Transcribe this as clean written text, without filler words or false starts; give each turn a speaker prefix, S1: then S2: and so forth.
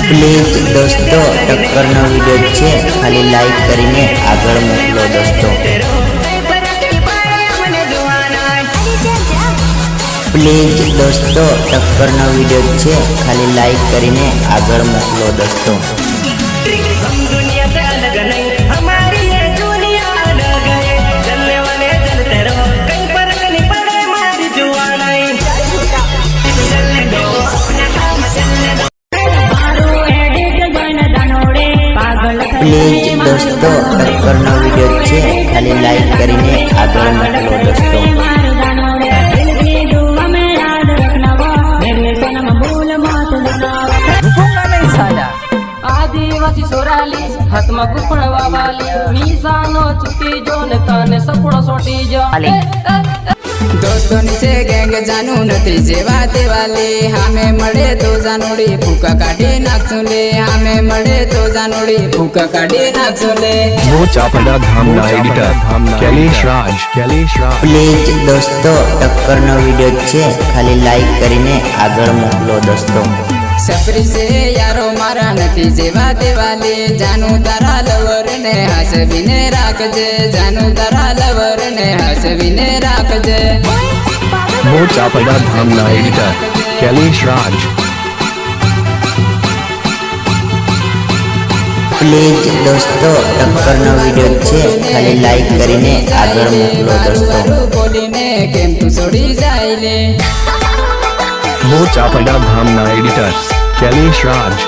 S1: Please दोस्तों टक्करનો video છે ખાલી લાઈક કરીને આગળ મોકલો દોસ્તો। प्लीज दोस्तों टक्करનો વિડિયો છે ખાલી લાઈક કરીને આગળ મોકલો દોસ્તો। प्लीज दोस्तों टक्करનો વિડિયો છે ખાલી લાઈક કરીને આગળ મોકલો દોસ્તો।
S2: आदिवासी सोराली हाथ में गुफड़वा वाली मीसानो छुटी जो ने तने सपड़ो सोटी जो
S3: दोस्तों से गैंग जानू नथी जेवा देवाली हमें मळे तो जानोड़ी फूका काढी नाचुले हमें मळे तो जानोड़ी फूका काढी नाचुले।
S4: वो Chapda धामना editor Kailash Raj.
S1: Please दोस्तों टक्करનો વિડિયો છે ખાલી લાઈક કરીને આગળ મોકલો દોસ્તો।
S3: सपरी से यारो मारा नथी जेवा देवाली जानू तारा लवर ने हसवीने राखजे जानू तारा लवर ने हसवीने राखजे।
S4: वो Chapda धामना editor Kailash Raj.
S1: Please दोस्तों टक्करનો વિડિયો છે ખાલી લાઈક કરીને આગળ મોકલો દોસ્તો।
S3: बोलीने केम तू छोड़ी जाइले।
S4: वो चापड़ा धामना एडिटर कैलेश राज।